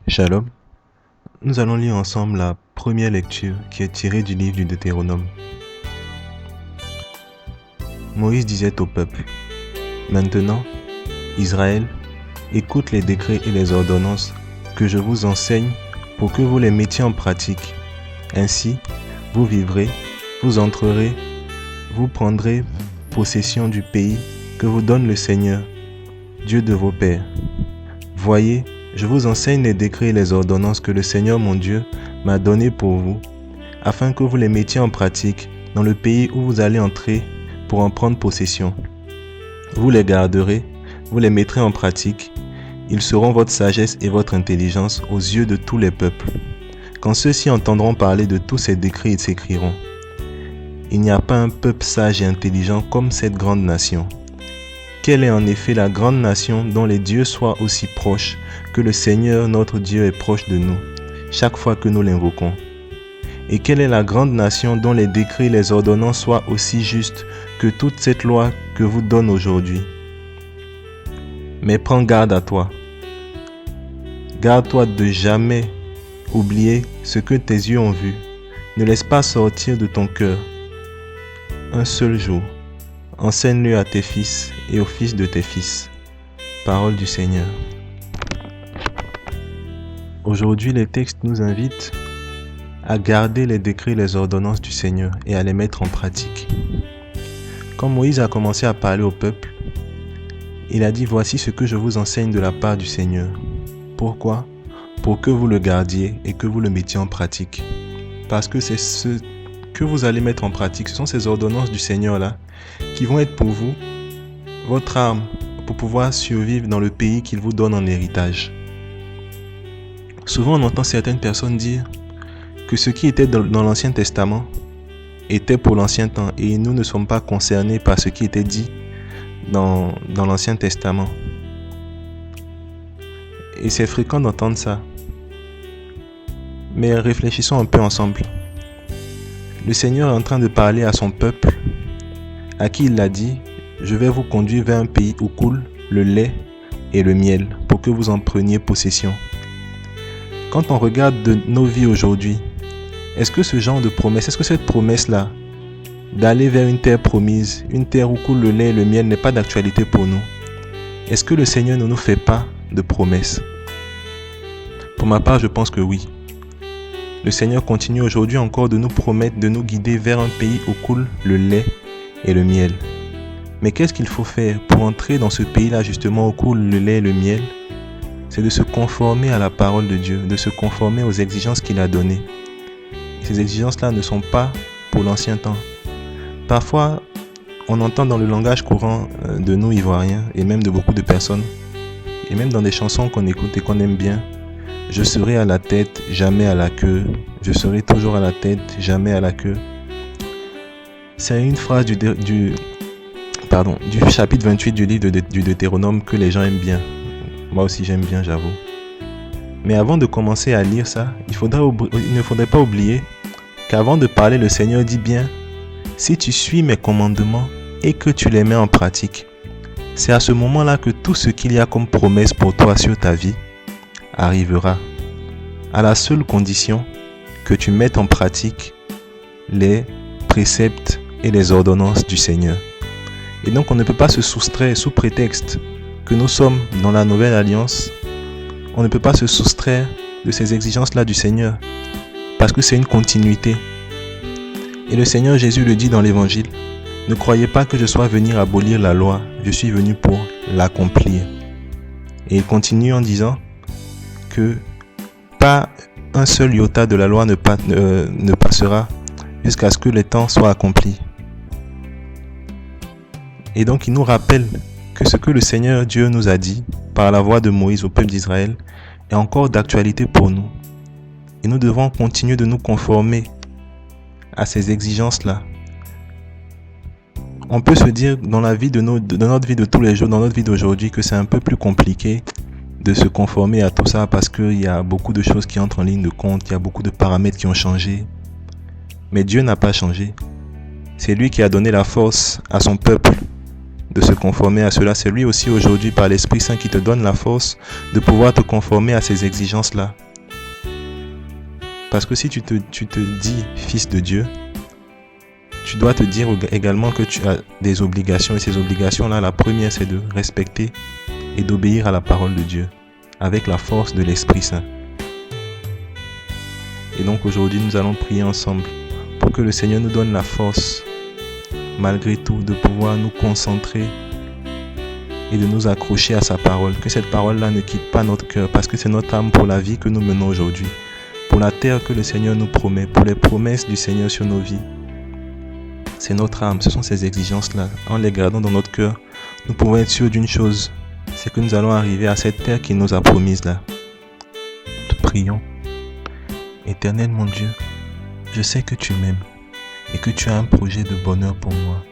Shalom, nous allons lire ensemble la première lecture qui est tirée du livre du Deutéronome. Moïse disait au peuple, « Maintenant, Israël, écoute les décrets et les ordonnances que je vous enseigne pour que vous les mettiez en pratique. Ainsi, vous vivrez, vous entrerez, vous prendrez possession du pays que vous donne le Seigneur, Dieu de vos pères. Voyez, je vous enseigne les décrets et les ordonnances que le Seigneur mon Dieu m'a donnés pour vous, afin que vous les mettiez en pratique dans le pays où vous allez entrer pour en prendre possession. Vous les garderez, vous les mettrez en pratique. Ils seront votre sagesse et votre intelligence aux yeux de tous les peuples. Quand ceux-ci entendront parler de tous ces décrets, ils s'écrieront. Il n'y a pas un peuple sage et intelligent comme cette grande nation. Quelle est en effet la grande nation dont les dieux soient aussi proches que le Seigneur notre Dieu est proche de nous, chaque fois que nous l'invoquons? Et quelle est la grande nation dont les décrets et les ordonnances soient aussi justes que toute cette loi que vous donne aujourd'hui? Mais prends garde à toi. Garde-toi de jamais oublier ce que tes yeux ont vu. Ne laisse pas sortir de ton cœur un seul jour. Enseigne-le à tes fils et aux fils de tes fils. Parole du Seigneur. Aujourd'hui, les textes nous invitent à garder les décrets et les ordonnances du Seigneur et à les mettre en pratique. Quand Moïse a commencé à parler au peuple, il a dit « Voici ce que je vous enseigne de la part du Seigneur. » Pourquoi ? Pour que vous le gardiez et que vous le mettiez en pratique. Parce que c'est ce que vous allez mettre en pratique, ce sont ces ordonnances du Seigneur-là qui vont être pour vous votre arme pour pouvoir survivre dans le pays qu'il vous donne en héritage. Souvent, on entend certaines personnes dire que ce qui était dans l'Ancien Testament était pour l'Ancien Temps et nous ne sommes pas concernés par ce qui était dit dans l'Ancien Testament. Et c'est fréquent d'entendre ça. Mais réfléchissons un peu ensemble. Le Seigneur est en train de parler à son peuple, à qui il a dit « Je vais vous conduire vers un pays où coule le lait et le miel, pour que vous en preniez possession. » Quand on regarde de nos vies aujourd'hui, est-ce que ce genre de promesse, est-ce que cette promesse-là, d'aller vers une terre promise, une terre où coule le lait et le miel n'est pas d'actualité pour nous? Est-ce que le Seigneur ne nous fait pas de promesses? Pour ma part, je pense que oui. Le Seigneur continue aujourd'hui encore de nous promettre, de nous guider vers un pays où coule le lait et le miel. Mais qu'est-ce qu'il faut faire pour entrer dans ce pays-là justement où coule le lait et le miel? C'est de se conformer à la parole de Dieu, de se conformer aux exigences qu'il a données. Et ces exigences-là ne sont pas pour l'ancien temps. Parfois, on entend dans le langage courant de nous Ivoiriens et même de beaucoup de personnes, et même dans des chansons qu'on écoute et qu'on aime bien, « Je serai à la tête, jamais à la queue. Je serai toujours à la tête, jamais à la queue. » C'est une phrase du chapitre 28 du livre du Deutéronome que les gens aiment bien. Moi aussi j'aime bien, j'avoue. Mais avant de commencer à lire ça, il ne faudrait pas oublier qu'avant de parler, le Seigneur dit bien « Si tu suis mes commandements et que tu les mets en pratique, c'est à ce moment-là que tout ce qu'il y a comme promesse pour toi sur ta vie arrivera, à la seule condition que tu mettes en pratique les préceptes et les ordonnances du Seigneur. » Et donc on ne peut pas se soustraire sous prétexte que nous sommes dans la nouvelle alliance. On ne peut pas se soustraire de ces exigences-là du Seigneur parce que c'est une continuité. Et le Seigneur Jésus le dit dans l'Évangile, « Ne croyez pas que je sois venu abolir la loi, je suis venu pour l'accomplir. » Et il continue en disant que pas un seul iota de la loi ne passera jusqu'à ce que les temps soient accomplis. Et donc il nous rappelle que ce que le Seigneur Dieu nous a dit par la voix de Moïse au peuple d'Israël est encore d'actualité pour nous. Et nous devons continuer de nous conformer à ces exigences-là. On peut se dire dans notre vie de tous les jours, dans notre vie d'aujourd'hui, que c'est un peu plus compliqué de se conformer à tout ça parce qu'il y a beaucoup de choses qui entrent en ligne de compte, il y a beaucoup de paramètres qui ont changé. Mais Dieu n'a pas changé. C'est lui qui a donné la force à son peuple de se conformer à cela. C'est lui aussi aujourd'hui par l'Esprit Saint qui te donne la force de pouvoir te conformer à ces exigences-là. Parce que si tu te dis fils de Dieu, tu dois te dire également que tu as des obligations. Et ces obligations-là, la première, c'est de respecter et d'obéir à la parole de Dieu avec la force de l'Esprit Saint. Et donc aujourd'hui, nous allons prier ensemble pour que le Seigneur nous donne la force, malgré tout, de pouvoir nous concentrer et de nous accrocher à sa parole. Que cette parole-là ne quitte pas notre cœur, parce que c'est notre âme pour la vie que nous menons aujourd'hui, pour la terre que le Seigneur nous promet, pour les promesses du Seigneur sur nos vies. C'est notre âme, ce sont ces exigences-là. En les gardant dans notre cœur, nous pouvons être sûrs d'une chose, c'est que nous allons arriver à cette terre qu'il nous a promise là. Nous prions. Éternel mon Dieu, je sais que tu m'aimes et que tu as un projet de bonheur pour moi.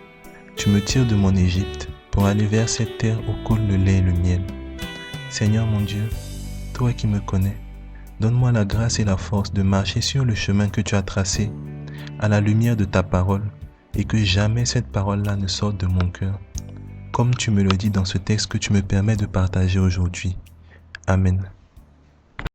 Tu me tires de mon Égypte pour aller vers cette terre où coule le lait et le miel. Seigneur mon Dieu, toi qui me connais, donne-moi la grâce et la force de marcher sur le chemin que tu as tracé à la lumière de ta parole et que jamais cette parole-là ne sorte de mon cœur, comme tu me le dis dans ce texte que tu me permets de partager aujourd'hui. Amen.